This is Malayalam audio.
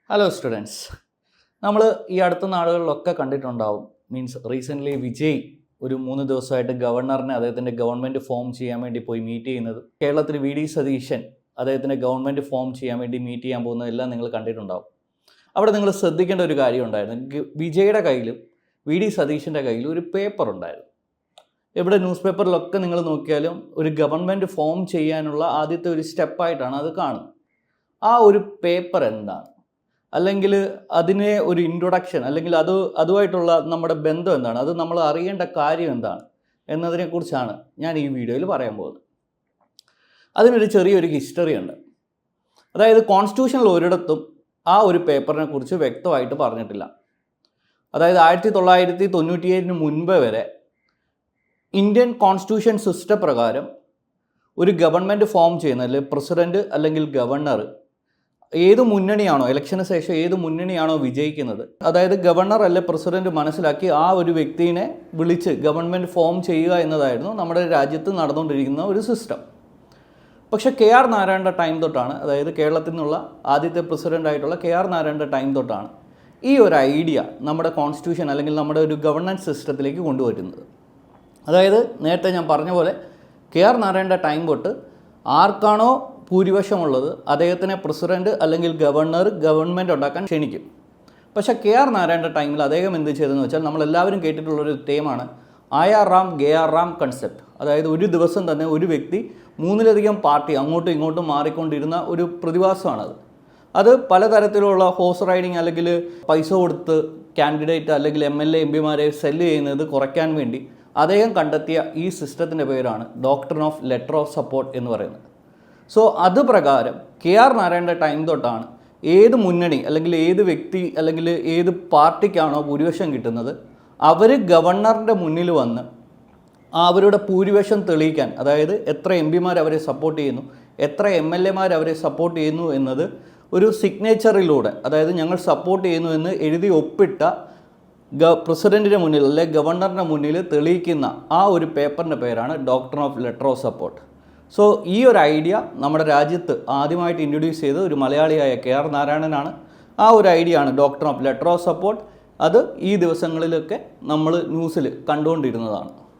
ഹലോ സ്റ്റുഡൻസ്, നമ്മൾ ഈ അടുത്ത നാളുകളിലൊക്കെ കണ്ടിട്ടുണ്ടാവും. റീസെൻ്റ്ലി വിജയ് ഒരു 3 ദിവസമായിട്ട് ഗവർണറിനെ അദ്ദേഹത്തിൻ്റെ ഗവൺമെൻറ് ഫോം ചെയ്യാൻ വേണ്ടി പോയി മീറ്റ് ചെയ്യുന്നത്. കേരളത്തിൽ വി ഡി സതീശൻ അദ്ദേഹത്തിൻ്റെ ഗവൺമെൻറ് ഫോം ചെയ്യാൻ വേണ്ടി മീറ്റ് ചെയ്യാൻ പോകുന്നതെല്ലാം നിങ്ങൾ കണ്ടിട്ടുണ്ടാവും. അവിടെ നിങ്ങൾ ശ്രദ്ധിക്കേണ്ട ഒരു കാര്യം ഉണ്ടായിരുന്നു. വിജയുടെ കയ്യിലും വി ഡി സതീശൻ്റെ കയ്യിലും ഒരു പേപ്പർ ഉണ്ടായിരുന്നു. ഇവിടെ ന്യൂസ് പേപ്പറിലൊക്കെ നിങ്ങൾ നോക്കിയാലും ഒരു ഗവൺമെൻറ് ഫോം ചെയ്യാനുള്ള ആദ്യത്തെ ഒരു സ്റ്റെപ്പായിട്ടാണ് അത് കാണുന്നത്. ആ ഒരു പേപ്പർ എന്താണ്, അല്ലെങ്കിൽ അതിനെ ഒരു ഇൻട്രൊഡക്ഷൻ, അല്ലെങ്കിൽ അതുമായിട്ടുള്ള നമ്മുടെ ബന്ധം എന്താണ്, അത് നമ്മൾ അറിയേണ്ട കാര്യം എന്താണ് എന്നതിനെക്കുറിച്ചാണ് ഞാൻ ഈ വീഡിയോയിൽ പറയാൻ പോകുന്നത്. അതിനൊരു ചെറിയൊരു ഹിസ്റ്ററി ഉണ്ട്. അതായത് കോൺസ്റ്റിറ്റ്യൂഷനിൽ ഒരിടത്തും ആ ഒരു പേപ്പറിനെ കുറിച്ച് വ്യക്തമായിട്ട് പറഞ്ഞിട്ടില്ല. അതായത് 1997 മുൻപ് വരെ ഇന്ത്യൻ കോൺസ്റ്റിറ്റ്യൂഷൻ സിസ്റ്റം പ്രകാരം ഒരു ഗവൺമെൻറ് ഫോം ചെയ്യുന്നതിൽ പ്രസിഡൻറ്റ് അല്ലെങ്കിൽ ഗവർണർ ഏത് മുന്നണിയാണോ, ഇലക്ഷന് ശേഷം ഏത് മുന്നണിയാണോ വിജയിക്കുന്നത്, അതായത് ഗവർണർ അല്ലെ പ്രസിഡന്റ് മനസ്സിലാക്കി ആ ഒരു വ്യക്തിയെ വിളിച്ച് ഗവൺമെൻറ് ഫോം ചെയ്യുക എന്നതായിരുന്നു നമ്മുടെ രാജ്യത്ത് നടന്നുകൊണ്ടിരിക്കുന്ന ഒരു സിസ്റ്റം. പക്ഷേ KR നാരായണൻ്റെ ടൈം തൊട്ടാണ്, അതായത് കേരളത്തിൽ നിന്നുള്ള ആദ്യത്തെ പ്രസിഡൻ്റായിട്ടുള്ള KR നാരായണൻ്റെ ടൈം തൊട്ടാണ് ഈ ഒരു ഐഡിയ നമ്മുടെ കോൺസ്റ്റിറ്റ്യൂഷൻ അല്ലെങ്കിൽ നമ്മുടെ ഒരു ഗവർണൻസ് സിസ്റ്റത്തിലേക്ക് കൊണ്ടുവരുന്നത്. അതായത് നേരത്തെ ഞാൻ പറഞ്ഞ പോലെ KR നാരായണൻ്റെ ടൈം തൊട്ട് ആർക്കാണോ ഭൂരിപക്ഷമുള്ളത് അദ്ദേഹത്തിനെ പ്രസിഡൻറ്റ് അല്ലെങ്കിൽ ഗവർണർ ഗവൺമെൻറ് ഉണ്ടാക്കാൻ ക്ഷണിക്കും. പക്ഷേ KR നാരായണൻ്റെ ടൈമിൽ അദ്ദേഹം എന്ത് ചെയ്തതെന്ന് വെച്ചാൽ, നമ്മളെല്ലാവരും കേട്ടിട്ടുള്ളൊരു തേമാണ് ആയാർ റാം ഗെയാർ റാം കൺസെപ്റ്റ്. അതായത് ഒരു ദിവസം തന്നെ ഒരു വ്യക്തി 3ലധികം പാർട്ടി അങ്ങോട്ടും ഇങ്ങോട്ടും മാറിക്കൊണ്ടിരുന്ന ഒരു പ്രതിഭാസമാണത്. അത് പലതരത്തിലുള്ള ഹോഴ്സ് റൈഡിങ് അല്ലെങ്കിൽ പൈസ കൊടുത്ത് കാൻഡിഡേറ്റ് അല്ലെങ്കിൽ MLA MP സെല്ല് ചെയ്യുന്നത് കുറയ്ക്കാൻ വേണ്ടി അദ്ദേഹം കണ്ടെത്തിയ ഈ സിസ്റ്റത്തിൻ്റെ പേരാണ് doctrine of letter of support എന്ന് പറയുന്നത്. സോ അത് പ്രകാരം KR നാരായണൻ്റെ ടൈം തൊട്ടാണ് ഏത് മുന്നണി അല്ലെങ്കിൽ ഏത് വ്യക്തി അല്ലെങ്കിൽ ഏത് പാർട്ടിക്കാണോ ഭൂരിപക്ഷം കിട്ടുന്നത്, അവർ ഗവർണറിൻ്റെ മുന്നിൽ വന്ന് അവരുടെ ഭൂരിപക്ഷം തെളിയിക്കാൻ, അതായത് എത്ര MP അവരെ സപ്പോർട്ട് ചെയ്യുന്നു, എത്ര MLA അവരെ സപ്പോർട്ട് ചെയ്യുന്നു എന്നത് ഒരു സിഗ്നേച്ചറിലൂടെ, അതായത് ഞങ്ങൾ സപ്പോർട്ട് ചെയ്യുന്നു എന്ന് എഴുതി ഒപ്പിട്ട പ്രസിഡൻറ്റിൻ്റെ മുന്നിൽ അല്ലെങ്കിൽ ഗവർണറിൻ്റെ മുന്നിൽ തെളിയിക്കുന്ന ആ ഒരു പേപ്പറിൻ്റെ പേരാണ് doctrine of letter of support. So ഈ ഒരു ഐഡിയ നമ്മുടെ രാജ്യത്ത് ആദ്യമായിട്ട് ഇൻട്രൊഡ്യൂസ് ചെയ്ത് ഒരു മലയാളിയായ KR നാരായണനാണ്. ആ ഒരു ഐഡിയ ആണ് doctrine of letter of support. അത് ഈ ദിവസങ്ങളിലൊക്കെ നമ്മൾ ന്യൂസിൽ കണ്ടുകൊണ്ടിരുന്നതാണ്.